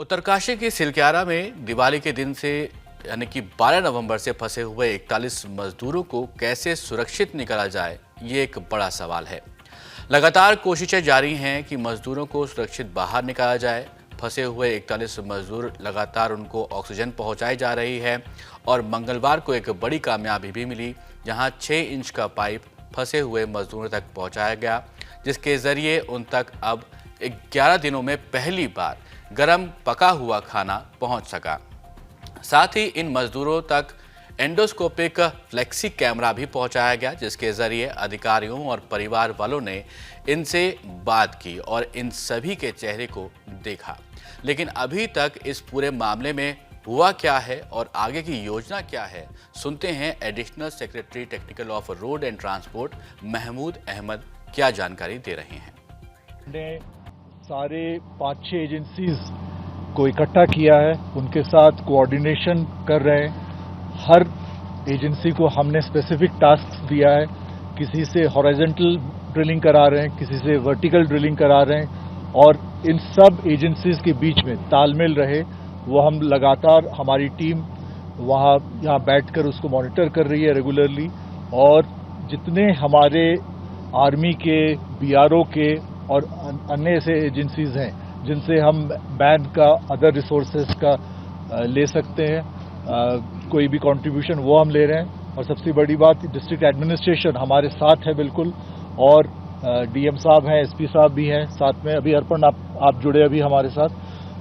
उत्तरकाशी के सिलक्यारा में दिवाली के दिन से यानी कि 12 नवंबर से फंसे हुए 41 मजदूरों को कैसे सुरक्षित निकाला जाए, ये एक बड़ा सवाल है। लगातार कोशिशें जारी हैं कि मजदूरों को सुरक्षित बाहर निकाला जाए। फंसे हुए 41 मजदूर लगातार उनको ऑक्सीजन पहुंचाई जा रही है और मंगलवार को एक बड़ी कामयाबी भी मिली, जहां 6 इंच का पाइप फंसे हुए मजदूरों तक पहुंचाया गया, जिसके जरिए उन तक अब 11 दिनों में पहली बार गरम पका हुआ खाना पहुंच सका। साथ ही इन मजदूरों तक एंडोस्कोपिक फ्लेक्सी कैमरा भी पहुंचाया गया, जिसके जरिए अधिकारियों और परिवार वालों ने इनसे बात की और इन सभी के चेहरे को देखा। लेकिन अभी तक इस पूरे मामले में हुआ क्या है और आगे की योजना क्या है, सुनते हैं additional secretary technical of road and transport Mahmood Ahmed क्या जानकारी दे रहे हैं। सारे 5-6 एजेंसीज को इकट्ठा किया है, उनके साथ कोऑर्डिनेशन कर रहे हैं। हर एजेंसी को हमने स्पेसिफिक टास्क दिया है। किसी से हॉरिजॉन्टल ड्रिलिंग करा रहे हैं, किसी से वर्टिकल ड्रिलिंग करा रहे हैं और इन सब एजेंसीज के बीच में तालमेल रहे, वो हम लगातार हमारी टीम यहाँ बैठकर उसको मॉनिटर कर रही है रेगुलरली। और जितने हमारे आर्मी के, बीआरओ के और अन्य ऐसे एजेंसीज हैं जिनसे हम मैन का, अदर रिसोर्सेज का ले सकते हैं, कोई भी कंट्रीब्यूशन वो हम ले रहे हैं। और सबसे बड़ी बात, डिस्ट्रिक्ट एडमिनिस्ट्रेशन हमारे साथ है बिल्कुल, और डीएम साहब हैं, एसपी साहब भी हैं साथ में। अभी अर्पण आप जुड़े अभी हमारे साथ,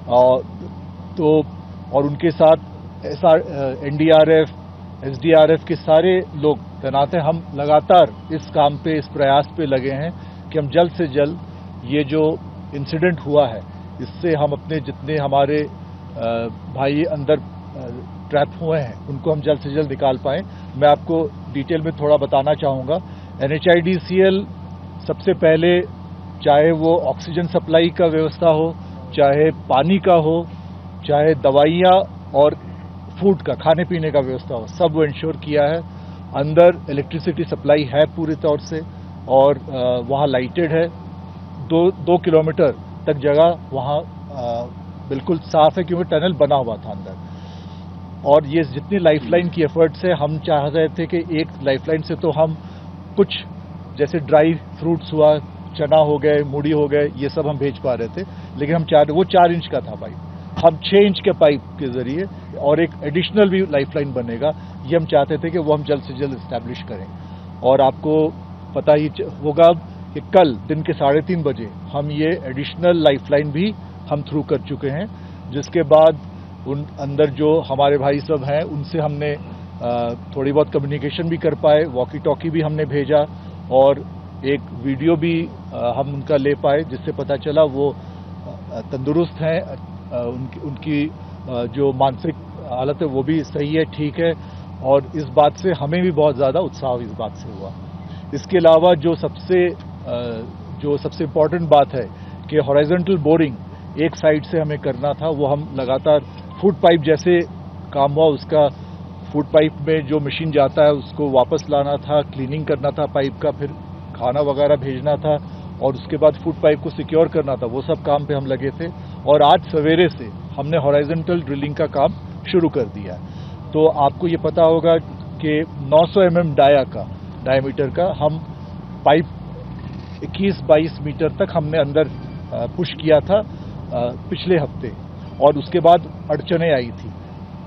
और उनके साथ एनडीआरएफ, एसडीआरएफ के सारे लोग तैनात हैं। हम लगातार इस काम पे, इस प्रयास पे लगे हैं कि हम जल्द से जल्द ये जो इंसिडेंट हुआ है, इससे हम अपने जितने हमारे भाई अंदर ट्रैप हुए हैं उनको हम जल्द से जल्द निकाल पाएं। मैं आपको डिटेल में थोड़ा बताना चाहूँगा। NHIDCL सबसे पहले, चाहे वो ऑक्सीजन सप्लाई का व्यवस्था हो, चाहे पानी का हो, चाहे दवाइयाँ और फूड का, खाने पीने का व्यवस्था हो, सब वो इंश्योर किया है। अंदर इलेक्ट्रिसिटी सप्लाई है पूरी तौर से और वहाँ लाइटेड है। 2 किलोमीटर तक जगह वहाँ बिल्कुल साफ है, क्योंकि टनल बना हुआ था अंदर। और ये जितनी लाइफलाइन की एफर्ट्स है, हम चाह रहे थे कि एक लाइफलाइन से तो हम कुछ, जैसे ड्राई फ्रूट्स हुआ, चना हो गए, मूढ़ी हो गए, ये सब हम भेज पा रहे थे। लेकिन हम वो 4 इंच का था पाइप, हम 6 इंच के पाइप के जरिए, और एक एडिशनल भी लाइफलाइन बनेगा, ये हम चाहते थे कि वो हम जल्द से जल्द इस्टेब्लिश करें। और आपको पता ही होगा कि कल दिन के 3:30 बजे हम ये एडिशनल लाइफलाइन भी हम थ्रू कर चुके हैं, जिसके बाद उन अंदर जो हमारे भाई सब हैं उनसे हमने थोड़ी बहुत कम्युनिकेशन भी कर पाए, वॉकी टॉकी भी हमने भेजा और एक वीडियो भी हम उनका ले पाए, जिससे पता चला वो तंदुरुस्त हैं, उनकी जो मानसिक हालत है वो भी सही है, ठीक है। और इस बात से हमें भी बहुत ज़्यादा उत्साह इस बात से हुआ। इसके अलावा जो सबसे इम्पॉर्टेंट बात है कि हॉरिजॉन्टल बोरिंग एक साइड से हमें करना था, वो हम लगातार फूड पाइप जैसे काम हुआ, उसका फूड पाइप में जो मशीन जाता है उसको वापस लाना था, क्लीनिंग करना था पाइप का, फिर खाना वगैरह भेजना था और उसके बाद फूड पाइप को सिक्योर करना था। वो सब काम पे हम लगे थे और आज सवेरे से हमने हॉरिजॉन्टल ड्रिलिंग का काम शुरू कर दिया। तो आपको ये पता होगा कि 900 mm डायमीटर का हम पाइप 21-22 मीटर तक हमने अंदर पुश किया था पिछले हफ्ते, और उसके बाद अड़चनें आई थी।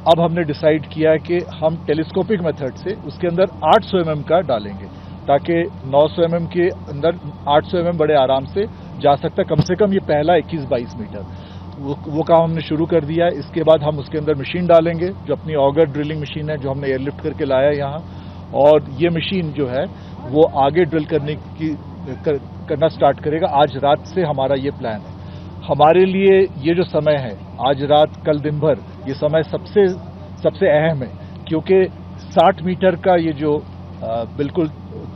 अब हमने डिसाइड किया कि हम टेलीस्कोपिक मेथड से उसके अंदर 800 mm का डालेंगे, ताकि 900 mm के अंदर 800 mm बड़े आराम से जा सकता। कम से कम ये पहला 21-22 मीटर वो काम हमने शुरू कर दिया है। इसके बाद हम उसके अंदर मशीन डालेंगे, जो अपनी ऑगर ड्रिलिंग मशीन है, जो हमने एयरलिफ्ट करके लाया है यहाँ। और ये मशीन जो है वो आगे ड्रिल करना स्टार्ट करेगा। आज रात से हमारा ये प्लान है। हमारे लिए ये जो समय है, आज रात कल दिन भर, ये समय सबसे अहम है, क्योंकि 60 मीटर का ये जो बिल्कुल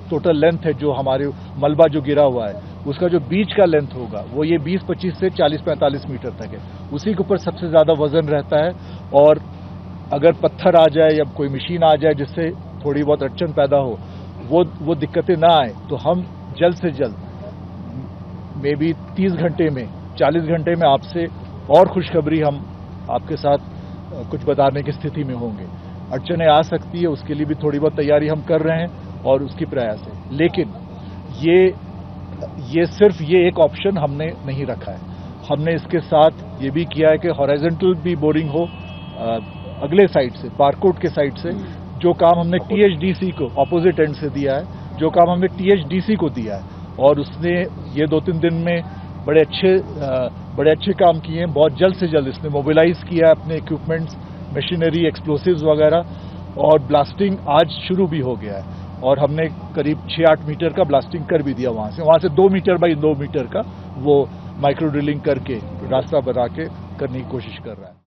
टोटल लेंथ है, जो हमारे मलबा जो गिरा हुआ है, उसका जो बीच का लेंथ होगा वो ये 20-25 से 40-45 मीटर तक है। उसी के ऊपर सबसे ज़्यादा वजन रहता है। और अगर पत्थर आ जाए या कोई मशीन आ जाए जिससे थोड़ी बहुत अड़चन पैदा हो, वो दिक्कतें ना आए, तो हम जल्द से जल्द मे बी 30 घंटे में, 40 घंटे में आपसे और खुशखबरी हम आपके साथ कुछ बताने की स्थिति में होंगे। अड़चनें आ सकती है, उसके लिए भी थोड़ी बहुत तैयारी हम कर रहे हैं और उसकी प्रयास है। लेकिन ये सिर्फ ये एक ऑप्शन हमने नहीं रखा है। हमने इसके साथ ये भी किया है कि हॉरिजॉन्टल भी बोरिंग हो अगले साइड से, बारकोट के साइड से। जो काम हमने टीएचडीसी को ऑपोजिट एंड से दिया है, जो काम हमने टीएचडीसी को दिया है, और उसने ये 2-3 दिन में बड़े अच्छे काम किए हैं। बहुत जल्द से जल्द इसने मोबिलाइज किया है अपने इक्विपमेंट्स, मशीनरी, एक्सप्लोसिव्स वगैरह, और ब्लास्टिंग आज शुरू भी हो गया है। और हमने करीब 6-8 मीटर का ब्लास्टिंग कर भी दिया वहां से 2 मीटर बाई 2 मीटर का वो माइक्रो ड्रिलिंग करके रास्ता बना के करने की कोशिश कर रहा है।